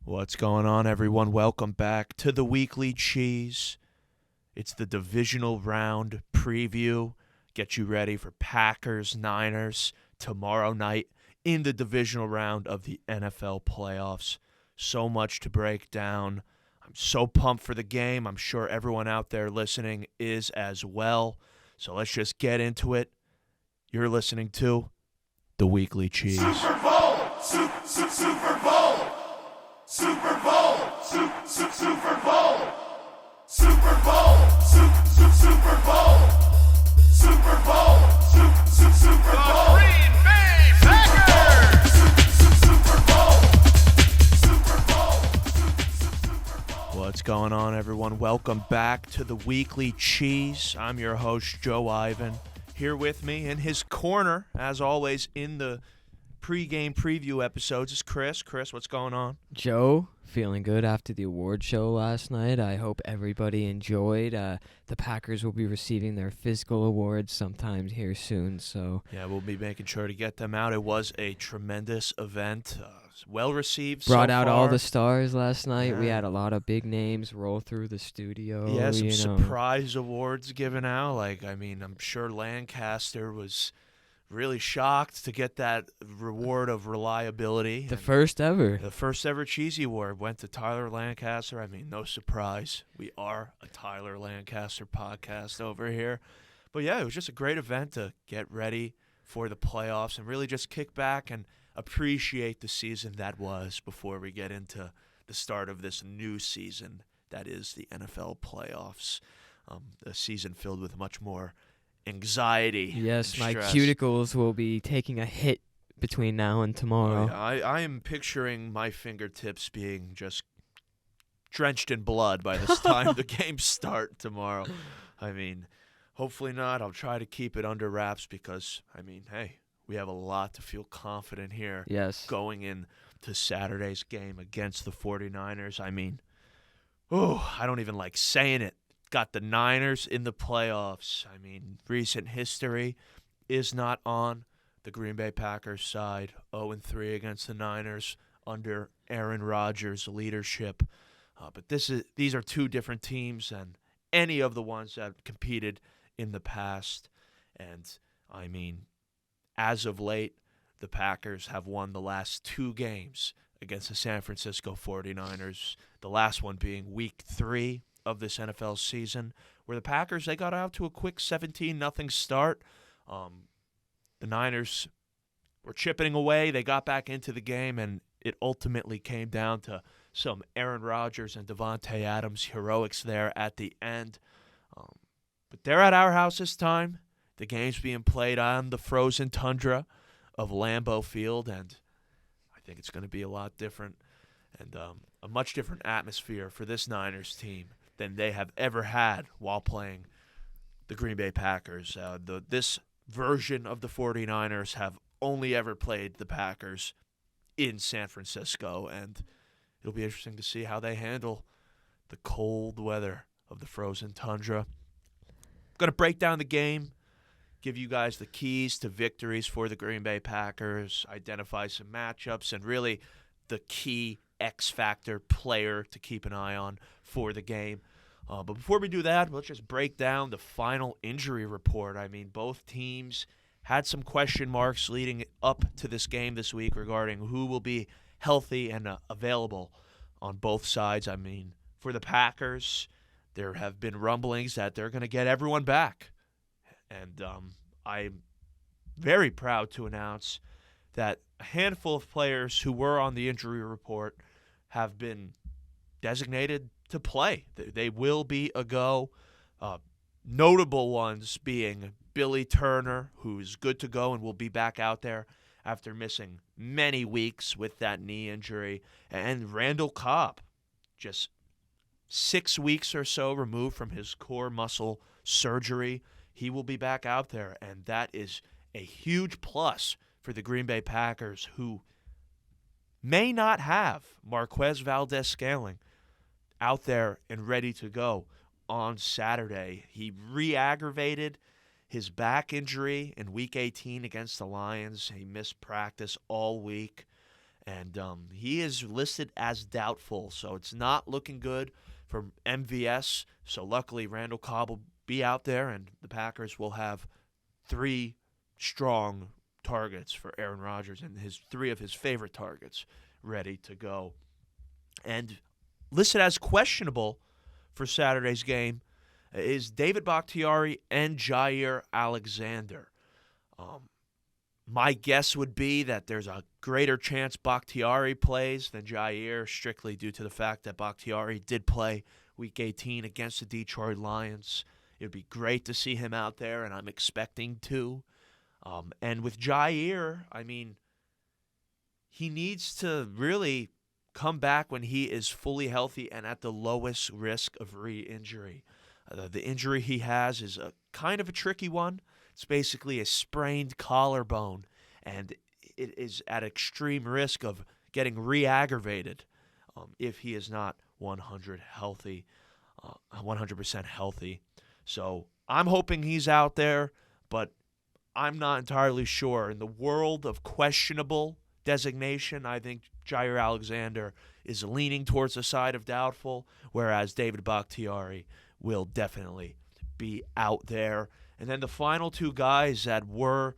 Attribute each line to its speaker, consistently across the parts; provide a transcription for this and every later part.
Speaker 1: What's going on, everyone? Welcome back to the Weekly Cheese. It's the Divisional Round preview. Get you ready for Packers, Niners tomorrow night in the Divisional Round of the NFL playoffs. So much to break down. I'm so pumped for the game. I'm sure everyone out there listening is as well. So let's just get into it. You're listening to the Weekly Cheese.
Speaker 2: Super Bowl! Super Bowl! Super Bowl! Super Bowl! Super Bowl! Super Bowl! Super Bowl! Super Bowl!
Speaker 3: The Green Bay Packers!
Speaker 2: Super Bowl!
Speaker 1: What's going on, everyone? Welcome back to the Weekly Cheese. I'm your host, Joe Ivan. Here with me in his corner, as always, in the pre-game preview episodes is Chris. Chris, what's going on?
Speaker 4: Joe, feeling good after the award show last night. I hope everybody enjoyed. The Packers will be receiving their physical awards sometime here soon. So
Speaker 1: Yeah, we'll be making sure to get them out. It was a tremendous event, well received.
Speaker 4: brought
Speaker 1: so
Speaker 4: out
Speaker 1: far.
Speaker 4: all the stars last night. We
Speaker 1: Yeah.
Speaker 4: had a lot of big names roll through the studio.
Speaker 1: Yeah, some
Speaker 4: you know.
Speaker 1: surprise awards given out. I'm sure Lancaster was really shocked to get that reward of reliability.
Speaker 4: The
Speaker 1: And
Speaker 4: first ever.
Speaker 1: the first ever Cheesy Award went to Tyler Lancaster. No surprise. We are a Tyler Lancaster podcast over here. But yeah, it was just a great event to get ready for the playoffs and really just kick back and appreciate the season that was before we get into the start of this new season that is the NFL playoffs. A season filled with much more anxiety.
Speaker 4: Yes,
Speaker 1: and
Speaker 4: my
Speaker 1: stress.
Speaker 4: cuticles will be taking a hit between now and tomorrow.
Speaker 1: Oh, yeah. I am picturing my fingertips being just drenched in blood by this time the games start tomorrow. Hopefully not. I'll try to keep it under wraps because, hey, we have a lot to feel confident here
Speaker 4: Yes.
Speaker 1: going into Saturday's game against the 49ers. I don't even like saying it. Got the Niners in the playoffs. Recent history is not on the Green Bay Packers side. 0-3 against the Niners under Aaron Rodgers' leadership. But these are two different teams than any of the ones that competed in the past. And, as of late, the Packers have won the last two games against the San Francisco 49ers, the last one being Week 3 of this NFL season, where the Packers, they got out to a quick 17-0 start. The Niners were chipping away. They got back into the game, and it ultimately came down to some Aaron Rodgers and Devontae Adams heroics there at the end. But they're at our house this time. The game's being played on the frozen tundra of Lambeau Field, and I think it's going to be a lot different and a much different atmosphere for this Niners team than they have ever had while playing the Green Bay Packers. This version of the 49ers have only ever played the Packers in San Francisco, and it'll be interesting to see how they handle the cold weather of the frozen tundra. I'm going to break down the game, give you guys the keys to victories for the Green Bay Packers, identify some matchups, and really the key X-factor player to keep an eye on for the game. But before we do that, let's just break down the final injury report. Both teams had some question marks leading up to this game this week regarding who will be healthy and available on both sides. For the Packers, there have been rumblings that they're going to get everyone back. And I'm very proud to announce that a handful of players who were on the injury report have been designated to play. They will be a go. Notable ones being Billy Turner, who's good to go and will be back out there after missing many weeks with that knee injury, and Randall Cobb, just 6 weeks or so removed from his core muscle surgery. He will be back out there, and that is a huge plus for the Green Bay Packers, who may not have Marquez Valdez-Scantling out there and ready to go on Saturday. He re-aggravated his back injury in Week 18 against the Lions. He missed practice all week, and he is listed as doubtful, so it's not looking good for MVS. So luckily, Randall Cobb will be out there, and the Packers will have 3 strong targets for Aaron Rodgers and 3 of his favorite targets ready to go. And listed as questionable for Saturday's game is David Bakhtiari and Jair Alexander. My guess would be that there's a greater chance Bakhtiari plays than Jair, strictly due to the fact that Bakhtiari did play Week 18 against the Detroit Lions. It would be great to see him out there, and I'm expecting to. And with Jair, I mean, he needs to really come back when he is fully healthy and at the lowest risk of re-injury. The injury he has is a kind of a tricky one. It's basically a sprained collarbone, and it is at extreme risk of getting re-aggravated if he is not 100% healthy. So I'm hoping he's out there, but I'm not entirely sure. In the world of questionable designation, I think Jair Alexander is leaning towards the side of doubtful, whereas David Bakhtiari will definitely be out there. And then the final 2 guys that were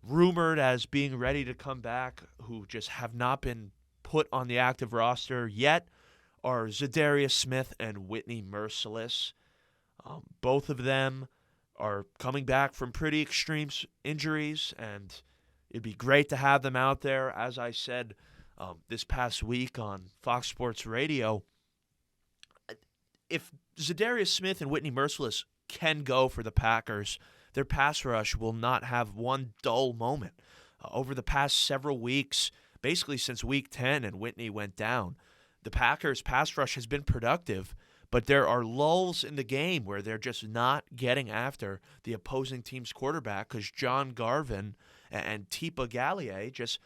Speaker 1: rumored as being ready to come back, who just have not been put on the active roster yet, are Zadarius Smith and Whitney Merciless. Both of them are coming back from pretty extreme injuries, and it'd be great to have them out there. As I said this past week on Fox Sports Radio, if Zadarius Smith and Whitney Merciless can go for the Packers, their pass rush will not have one dull moment. Over the past several weeks, basically since Week 10 and Whitney went down, the Packers' pass rush has been productive, but there are lulls in the game where they're just not getting after the opposing team's quarterback because John Garvin and Tipa Gallier just,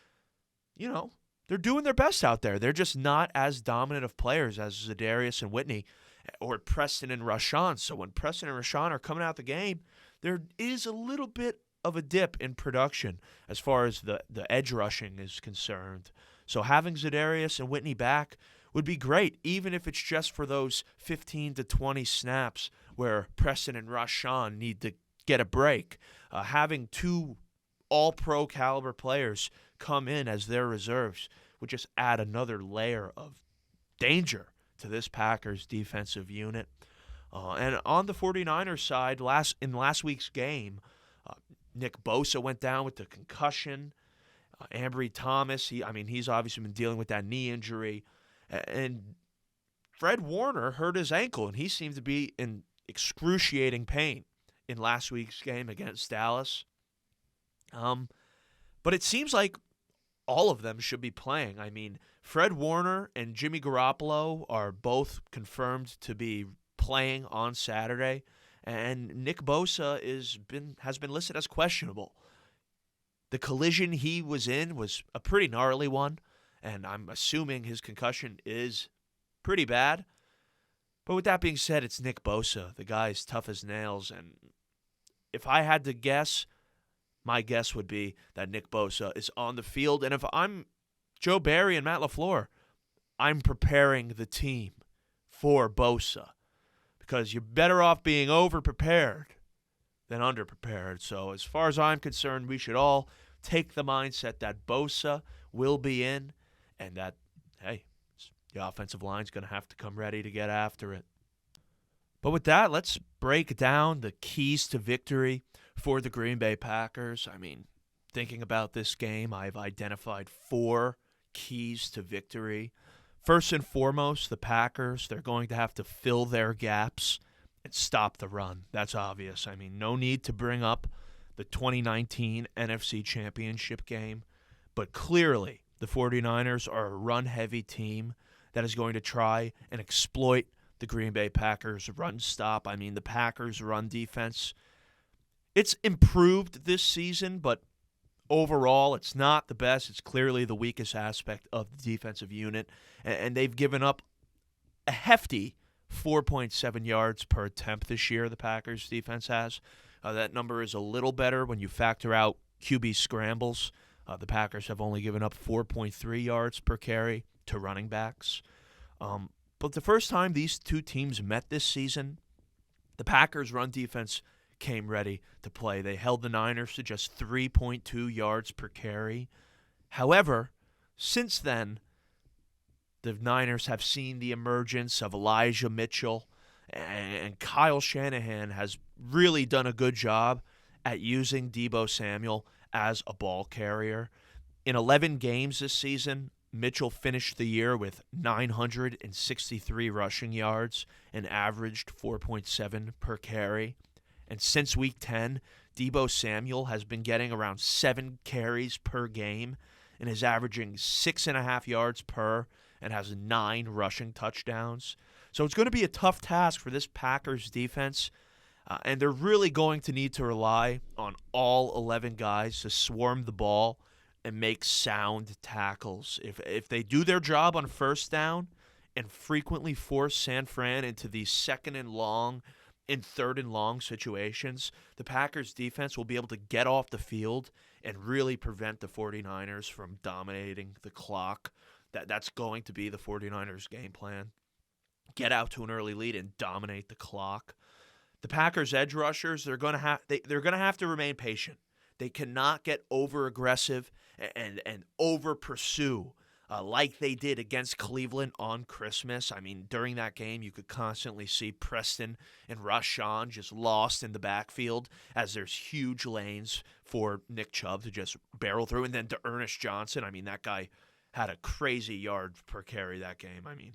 Speaker 1: they're doing their best out there. They're just not as dominant of players as Zadarius and Whitney or Preston and Rashawn. So when Preston and Rashawn are coming out the game, there is a little bit of a dip in production as far as the edge rushing is concerned. So having Zadarius and Whitney back would be great, even if it's just for those 15 to 20 snaps where Preston and Rashawn need to get a break. Having 2 all-pro caliber players come in as their reserves would just add another layer of danger to this Packers defensive unit. And on the 49ers side, in last week's game, Nick Bosa went down with the concussion. Ambry Thomas, he's obviously been dealing with that knee injury. And Fred Warner hurt his ankle, and he seemed to be in excruciating pain in last week's game against Dallas. But it seems like all of them should be playing. Fred Warner and Jimmy Garoppolo are both confirmed to be playing on Saturday, and Nick Bosa has been listed as questionable. The collision he was in was a pretty gnarly one, and I'm assuming his concussion is pretty bad. But with that being said, it's Nick Bosa. The guy's tough as nails, and if I had to guess, my guess would be that Nick Bosa is on the field. And if I'm Joe Barry and Matt LaFleur, I'm preparing the team for Bosa, because you're better off being over-prepared than under-prepared. So as far as I'm concerned, we should all take the mindset that Bosa will be in, and that, hey, the offensive line's going to have to come ready to get after it. But with that, let's break down the keys to victory for the Green Bay Packers. Thinking about this game, I've identified 4 keys to victory. First and foremost, the Packers, they're going to have to fill their gaps and stop the run. That's obvious. No need to bring up the 2019 NFC Championship game, but clearly the 49ers are a run-heavy team that is going to try and exploit the Green Bay Packers run stop. The Packers run defense, it's improved this season, but overall it's not the best. It's clearly the weakest aspect of the defensive unit, and they've given up a hefty 4.7 yards per attempt this year, the Packers defense has. That number is a little better when you factor out QB scrambles. The Packers have only given up 4.3 yards per carry to running backs. But the first time these two teams met this season, the Packers' run defense came ready to play. They held the Niners to just 3.2 yards per carry. However, since then, the Niners have seen the emergence of Elijah Mitchell, and Kyle Shanahan has really done a good job at using Deebo Samuel as a ball carrier. In 11 games this season, Mitchell finished the year with 963 rushing yards and averaged 4.7 per carry. And since Week 10, Deebo Samuel has been getting around 7 carries per game and is averaging 6.5 yards per and has 9 rushing touchdowns. So it's going to be a tough task for this Packers defense, and they're really going to need to rely on all 11 guys to swarm the ball and make sound tackles. If they do their job on first down and frequently force San Fran into these second and long and third and long situations, the Packers defense will be able to get off the field and really prevent the 49ers from dominating the clock. That's going to be the 49ers game plan. Get out to an early lead and dominate the clock. The Packers edge rushers, they're going to have to remain patient. They cannot get over aggressive and over pursue like they did against Cleveland on Christmas. I mean, during that game, you could constantly see Preston and Rashawn just lost in the backfield as there's huge lanes for Nick Chubb to just barrel through. And then to Ernest Johnson, I mean, that guy had a crazy yard per carry that game. I mean,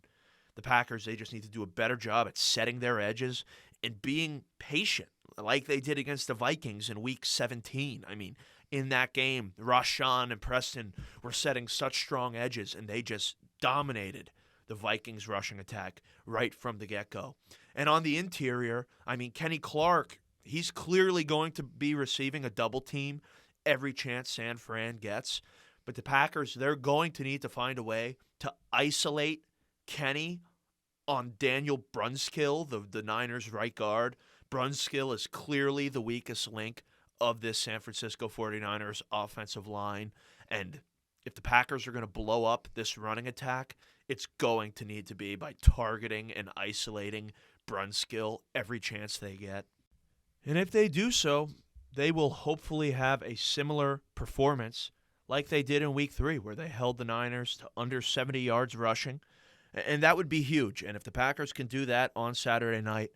Speaker 1: the Packers, they just need to do a better job at setting their edges and being patient like they did against the Vikings in Week 17. I mean, in that game, Rashawn and Preston were setting such strong edges, and they just dominated the Vikings rushing attack right from the get-go. And on the interior, I mean, Kenny Clark, he's clearly going to be receiving a double team every chance San Fran gets. But the Packers, they're going to need to find a way to isolate Kenny on Daniel Brunskill, the Niners' right guard. Brunskill is clearly the weakest link of this San Francisco 49ers offensive line. And if the Packers are going to blow up this running attack, it's going to need to be by targeting and isolating Brunskill every chance they get. And if they do so, they will hopefully have a similar performance like they did in Week 3, where they held the Niners to under 70 yards rushing. And that would be huge. And if the Packers can do that on Saturday night,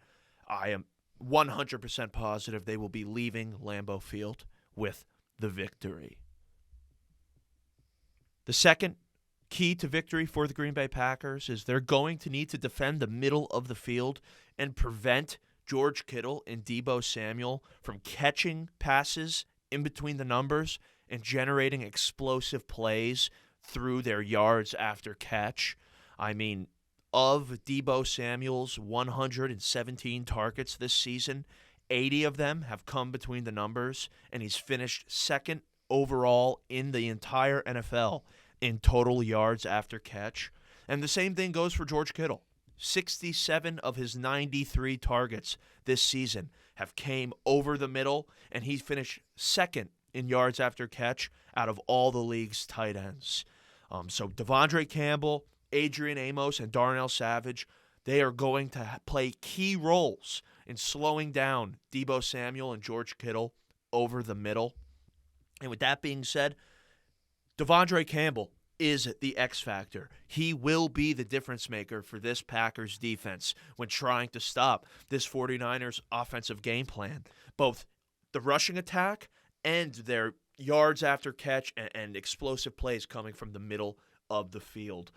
Speaker 1: I am 100% positive they will be leaving Lambeau Field with the victory. The second key to victory for the Green Bay Packers is they're going to need to defend the middle of the field and prevent George Kittle and Deebo Samuel from catching passes in between the numbers and generating explosive plays through their yards after catch. I mean, of Deebo Samuel's 117 targets this season, 80 of them have come between the numbers, and he's finished second overall in the entire NFL in total yards after catch. And the same thing goes for George Kittle. 67 of his 93 targets this season have came over the middle, and he finished second in yards after catch out of all the league's tight ends. So Devondre Campbell, Adrian Amos, and Darnell Savage, they are going to play key roles in slowing down Deebo Samuel and George Kittle over the middle. And with that being said, Devondre Campbell is the X factor. He will be the difference maker for this Packers defense when trying to stop this 49ers offensive game plan. Both the rushing attack and their yards after catch and explosive plays coming from the middle of the field.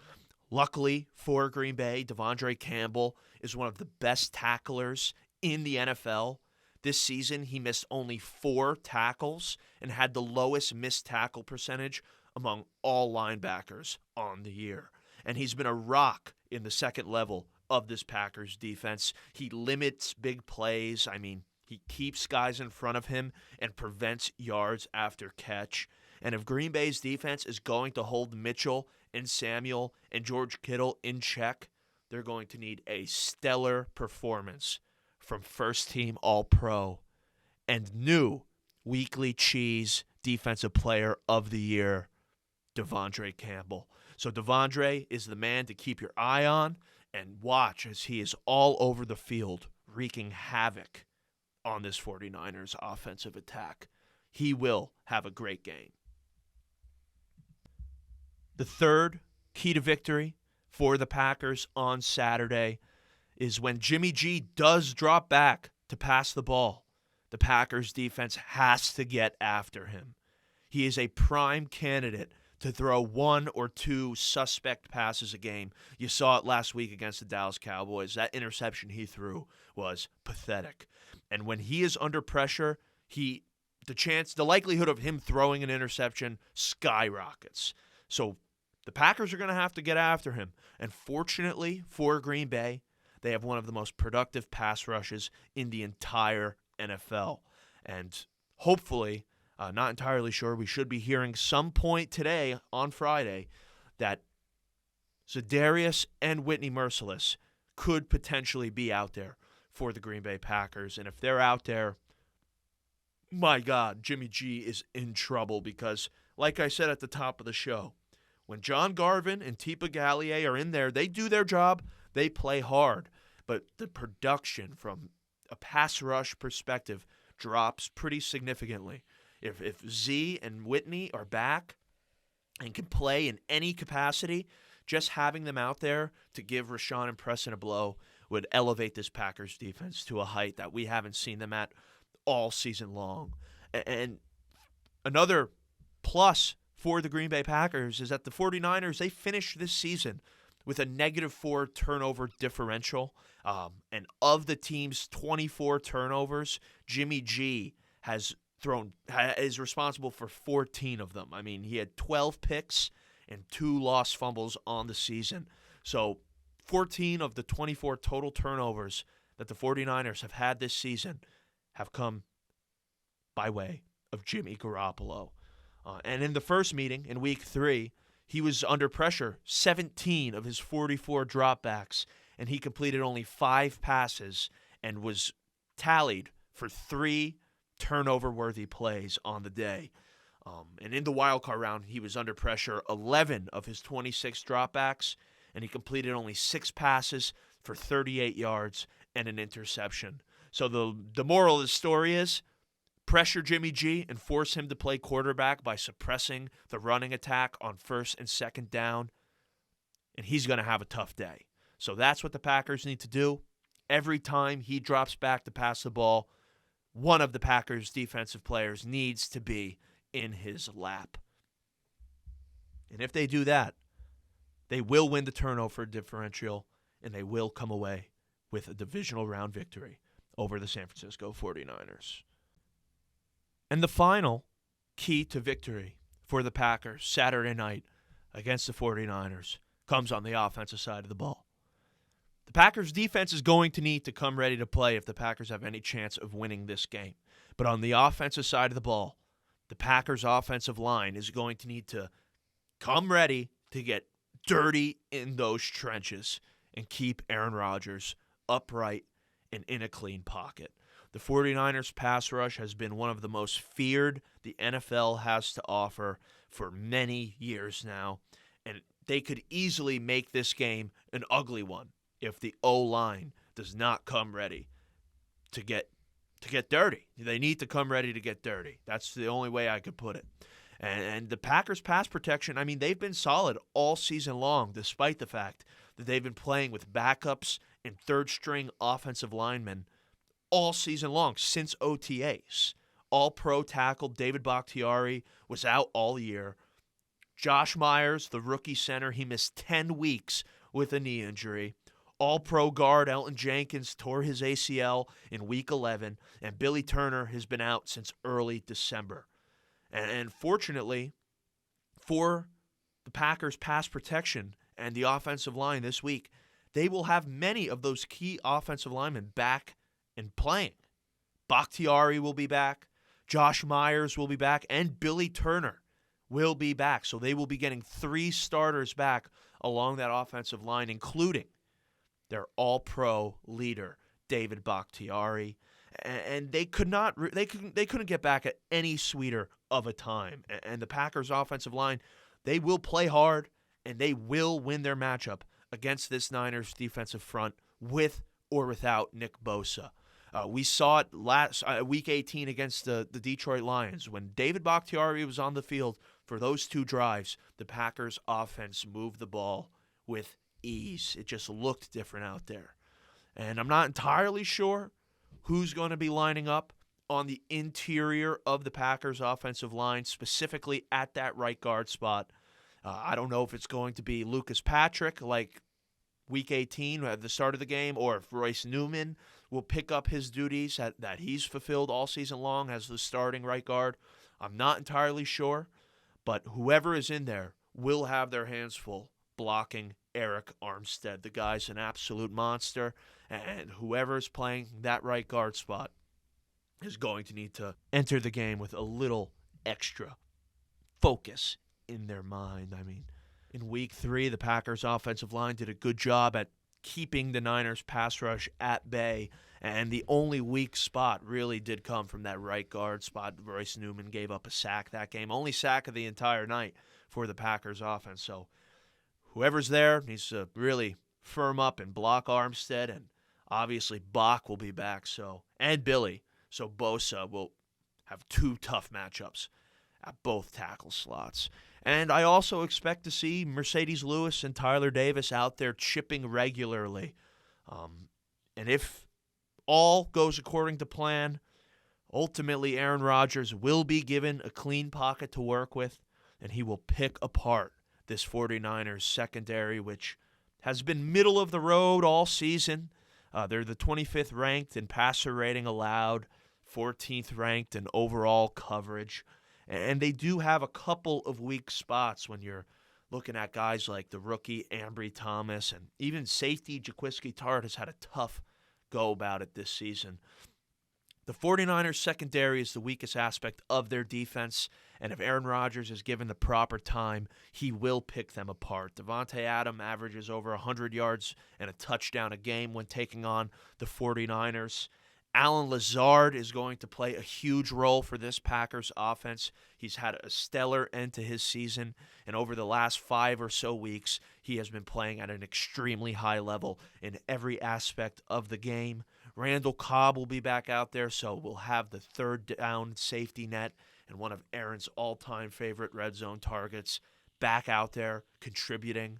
Speaker 1: Luckily for Green Bay, Devondre Campbell is one of the best tacklers in the NFL. This season, he missed only 4 tackles and had the lowest missed tackle percentage among all linebackers on the year. And he's been a rock in the second level of this Packers defense. He limits big plays. I mean, he keeps guys in front of him and prevents yards after catch. And if Green Bay's defense is going to hold Mitchell and Samuel and George Kittle in check, they're going to need a stellar performance from first-team All-Pro and new weekly cheese Defensive Player of the Year, Devondre Campbell. So Devondre is the man to keep your eye on and watch as he is all over the field wreaking havoc on this 49ers offensive attack. He will have a great game. The third key to victory for the Packers on Saturday is when Jimmy G does drop back to pass the ball. The Packers defense has to get after him. He is a prime candidate to throw one or two suspect passes a game. You saw it last week against the Dallas Cowboys. That interception he threw was pathetic. And when he is under pressure, the likelihood of him throwing an interception skyrockets. So the Packers are going to have to get after him. And fortunately for Green Bay, they have one of the most productive pass rushes in the entire NFL. And hopefully, not entirely sure, we should be hearing some point today on Friday that Zadarius and Whitney Merciless could potentially be out there for the Green Bay Packers. And if they're out there, my God, Jimmy G is in trouble because, like I said at the top of the show, when John Garvin and Tipa Gallier are in there, they do their job, they play hard. But the production from a pass rush perspective drops pretty significantly. If Z and Whitney are back and can play in any capacity, just having them out there to give Rashawn and Preston a blow would elevate this Packers defense to a height that we haven't seen them at all season long. And another plus for the Green Bay Packers is that the 49ers, they finished this season with a -4 turnover differential. And of the team's 24 turnovers, Jimmy G is responsible for 14 of them. I mean, he had 12 picks and 2 lost fumbles on the season. So 14 of the 24 total turnovers that the 49ers have had this season have come by way of Jimmy Garoppolo. And in the first meeting, in Week 3, he was under pressure 17 of his 44 dropbacks, and he completed only 5 passes and was tallied for 3 turnover-worthy plays on the day. And in the wildcard round, he was under pressure 11 of his 26 dropbacks, and he completed only 6 passes for 38 yards and an interception. So the moral of the story is pressure Jimmy G and force him to play quarterback by suppressing the running attack on first and second down, and he's going to have a tough day. So that's what the Packers need to do. Every time he drops back to pass the ball, one of the Packers' defensive players needs to be in his lap. And if they do that, they will win the turnover differential, and they will come away with a divisional round victory over the San Francisco 49ers. And the final key to victory for the Packers Saturday night against the 49ers comes on the offensive side of the ball. The Packers defense is going to need to come ready to play if the Packers have any chance of winning this game. But on the offensive side of the ball, the Packers offensive line is going to need to come ready to get dirty in those trenches and keep Aaron Rodgers upright and in a clean pocket. The 49ers pass rush has been one of the most feared the NFL has to offer for many years now, and they could easily make this game an ugly one if the O-line does not come ready to get dirty. They need to come ready to get dirty. That's the only way I could put it. And the Packers pass protection, I mean, they've been solid all season long, despite the fact that they've been playing with backups and third-string offensive linemen all season long, since OTAs. All-pro tackle David Bakhtiari was out all year. Josh Myers, the rookie center, he missed 10 weeks with a knee injury. All-pro guard Elton Jenkins tore his ACL in Week 11, and Billy Turner has been out since early December. And fortunately for the Packers' pass protection and the offensive line this week, they will have many of those key offensive linemen back and playing. Bakhtiari will be back, Josh Myers will be back, and Billy Turner will be back. So they will be getting 3 starters back along that offensive line, including their all-pro leader, David Bakhtiari. and they couldn't get back at any sweeter of a time. And the Packers offensive line, they will play hard and they will win their matchup against this Niners defensive front with or without Nick Bosa. We saw it last week 18 against the Detroit Lions. When David Bakhtiari was on the field for those 2 drives, the Packers offense moved the ball with ease. It just looked different out there. And I'm not entirely sure who's going to be lining up on the interior of the Packers offensive line, specifically at that right guard spot. I don't know if it's going to be Lucas Patrick like week 18 at the start of the game, or if Royce Newman will pick up his duties that he's fulfilled all season long as the starting right guard. I'm not entirely sure, but whoever is in there will have their hands full blocking Eric Armstead. The guy's an absolute monster, and whoever's playing that right guard spot is going to need to enter the game with a little extra focus in their mind. I mean, in week 3, the Packers offensive line did a good job at keeping the Niners pass rush at bay, and the only weak spot really did come from that right guard spot. Royce Newman gave up a sack that game, only sack of the entire night for the Packers offense. So whoever's there needs to really firm up and block Armstead, and obviously Bach will be back, and Billy. So Bosa will have 2 tough matchups at both tackle slots. And I also expect to see Mercedes Lewis and Tyler Davis out there chipping regularly. And if all goes according to plan, ultimately Aaron Rodgers will be given a clean pocket to work with, and he will pick apart this 49ers secondary, which has been middle of the road all season. They're the 25th ranked in passer rating allowed, 14th ranked in overall coverage. And they do have a couple of weak spots when you're looking at guys like the rookie Ambry Thomas, and even safety Jaquiski Tartt has had a tough go about it this season. The 49ers secondary is the weakest aspect of their defense, and if Aaron Rodgers is given the proper time, he will pick them apart. Devontae Adams averages over 100 yards and a touchdown a game when taking on the 49ers. Alan Lazard is going to play a huge role for this Packers offense. He's had a stellar end to his season, and over the last 5 or so weeks, he has been playing at an extremely high level in every aspect of the game. Randall Cobb will be back out there, so we'll have the third down safety net and one of Aaron's all-time favorite red zone targets back out there contributing.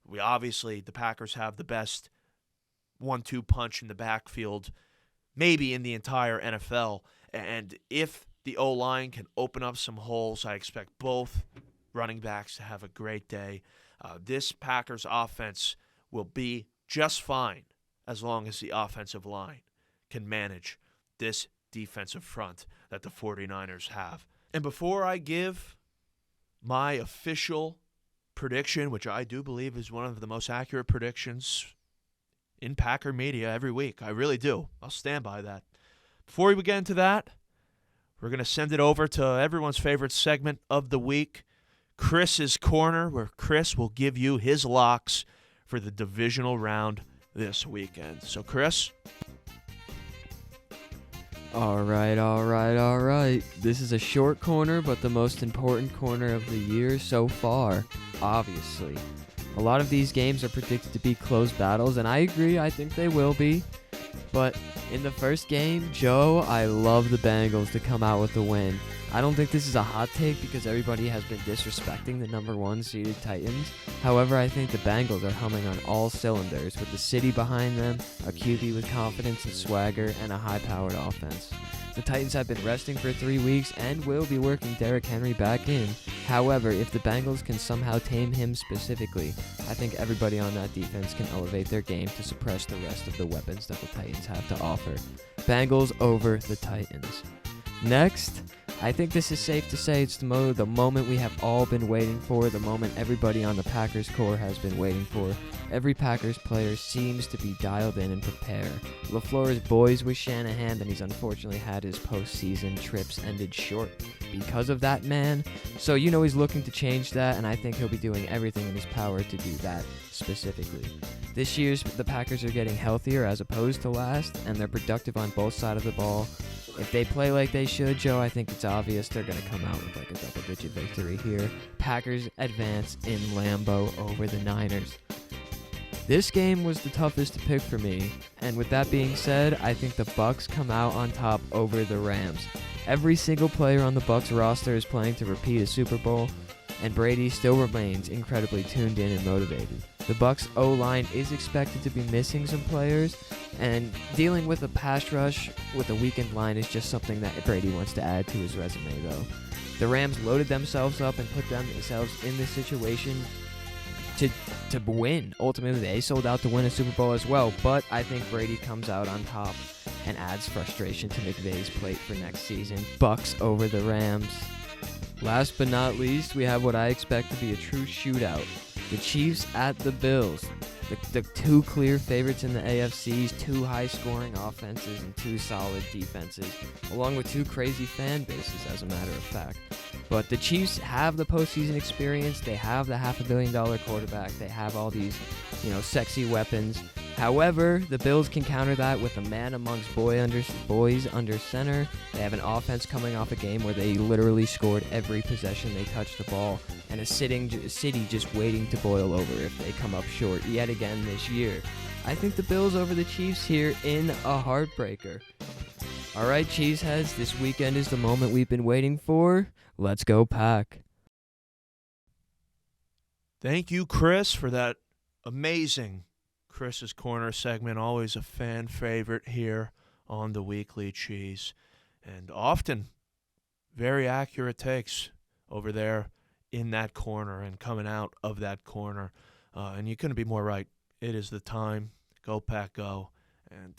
Speaker 1: The Packers have the best 1-2 punch in the backfield maybe in the entire NFL. And if the O-line can open up some holes, I expect both running backs to have a great day. This Packers offense will be just fine as long as the offensive line can manage this defensive front that the 49ers have. And before I give my official prediction, which I do believe is one of the most accurate predictions in Packer media every week. I really do. I'll stand by that. Before we get into that, we're going to send it over to everyone's favorite segment of the week, Chris's Corner, where Chris will give you his locks for the divisional round this weekend. So, Chris?
Speaker 4: All right. This is a short corner, but the most important corner of the year so far, obviously. A lot of these games are predicted to be close battles, and I agree, I think they will be. But in the first game, Joe, I love the Bengals to come out with the win. I don't think this is a hot take because everybody has been disrespecting the number 1 seeded Titans. However, I think the Bengals are humming on all cylinders with the city behind them, a QB with confidence and swagger, and a high-powered offense. The Titans have been resting for 3 weeks and will be working Derrick Henry back in. However, if the Bengals can somehow tame him specifically, I think everybody on that defense can elevate their game to suppress the rest of the weapons that the Titans have to offer. Bengals over the Titans. Next, I think this is safe to say it's the moment we have all been waiting for, the moment everybody on the Packers core has been waiting for. Every Packers player seems to be dialed in and prepared. LaFleur is boys with Shanahan, and he's unfortunately had his postseason trips ended short because of that man. So he's looking to change that, and I think he'll be doing everything in his power to do that specifically. This year's the Packers are getting healthier as opposed to last, and they're productive on both sides of the ball. If they play like they should, Joe, I think it's obvious they're going to come out with like a double-digit victory here. Packers advance in Lambeau over the Niners. This game was the toughest to pick for me, and with that being said, I think the Bucs come out on top over the Rams. Every single player on the Bucs roster is playing to repeat a Super Bowl, and Brady still remains incredibly tuned in and motivated. The Bucs O-line is expected to be missing some players, and dealing with a pass rush with a weakened line is just something that Brady wants to add to his resume, though. The Rams loaded themselves up and put themselves in this situation to win. Ultimately, they sold out to win a Super Bowl as well, but I think Brady comes out on top and adds frustration to McVay's plate for next season. Bucs over the Rams. Last but not least, we have what I expect to be a true shootout. The Chiefs at the Bills. The two clear favorites in the AFCs, two high-scoring offenses and two solid defenses, along with two crazy fan bases, as a matter of fact. But the Chiefs have the postseason experience. They have the $500 million quarterback. They have all these, sexy weapons. However, the Bills can counter that with a man amongst boys under center. They have an offense coming off a game where they literally scored every possession they touched the ball, and a city just waiting to boil over if they come up short yet again this year. I think the Bills over the Chiefs here in a heartbreaker. All right, Cheeseheads, this weekend is the moment we've been waiting for. Let's go, Pack.
Speaker 1: Thank you, Chris, for that amazing Chris's Corner segment. Always a fan favorite here on the Weekly Cheese. And often very accurate takes over there in that corner and coming out of that corner. And you couldn't be more right. It is the time. Go, Pack, go. And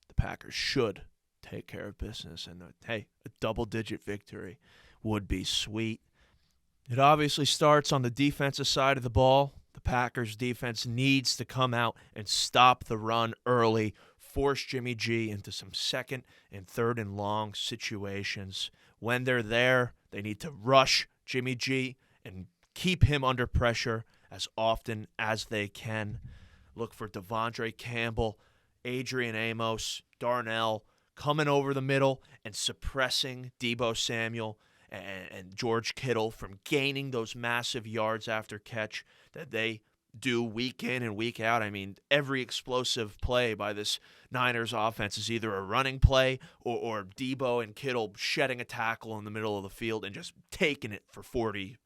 Speaker 1: the Packers should take care of business. And, hey, a double-digit victory would be sweet. It obviously starts on the defensive side of the ball. The Packers defense needs to come out and stop the run early, force Jimmy G into some second and third and long situations. When they're there, they need to rush Jimmy G and keep him under pressure as often as they can. Look for Devondre Campbell, Adrian Amos, Darnell coming over the middle and suppressing Deebo Samuel and George Kittle from gaining those massive yards after catch that they do week in and week out. I mean, every explosive play by this Niners offense is either a running play or Deebo and Kittle shedding a tackle in the middle of the field and just taking it for 40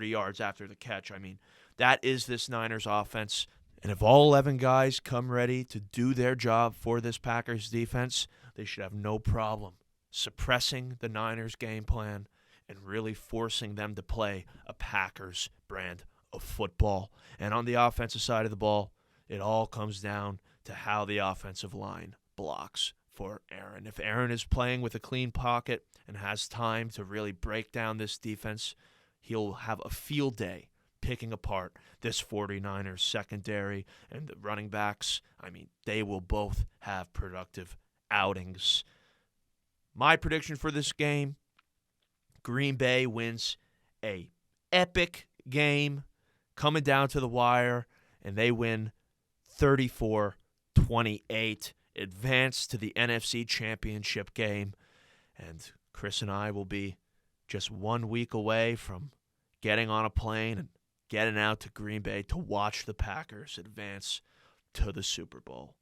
Speaker 1: yards after the catch. I mean, that is this Niners offense. And if all 11 guys come ready to do their job for this Packers defense, they should have no problem suppressing the Niners game plan and really forcing them to play a Packers brand of football. And on the offensive side of the ball, it all comes down to how the offensive line blocks for Aaron. If Aaron is playing with a clean pocket and has time to really break down this defense, he'll have a field day picking apart this 49ers secondary and the running backs. I mean, they will both have productive outings. My prediction for this game, Green Bay wins a epic game coming down to the wire, and they win 34-28, advance to the NFC Championship game. And Chris and I will be just 1 week away from getting on a plane and getting out to Green Bay to watch the Packers advance to the Super Bowl.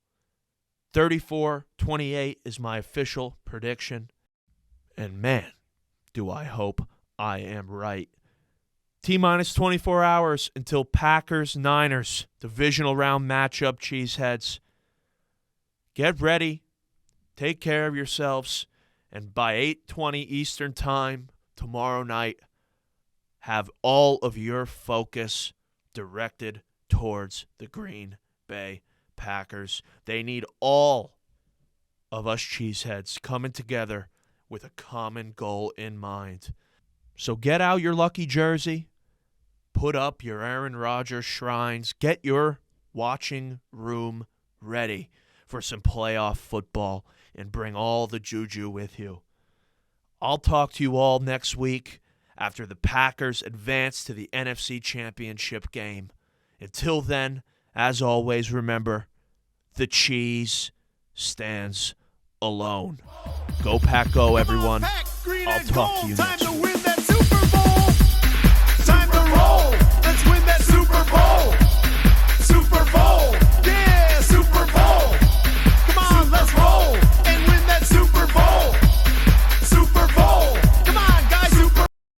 Speaker 1: 34-28 is my official prediction. And man, do I hope I am right. T-minus 24 hours until Packers-Niners divisional round matchup, Cheeseheads. Get ready. Take care of yourselves. And by 8:20 Eastern Time tomorrow night, have all of your focus directed towards the Green Bay Packers. They need all of us Cheeseheads coming together with a common goal in mind. So get out your lucky jersey, put up your Aaron Rodgers shrines, get your watching room ready for some playoff football, and bring all the juju with you. I'll talk to you all next week after the Packers advance to the NFC Championship game. Until then, as always, remember, the cheese stands alone. Go Pack Go, everyone. I'll talk to you next
Speaker 2: Time to
Speaker 1: week.
Speaker 2: win that Super Bowl. Time to roll. Let's win that Super Bowl. Super Bowl.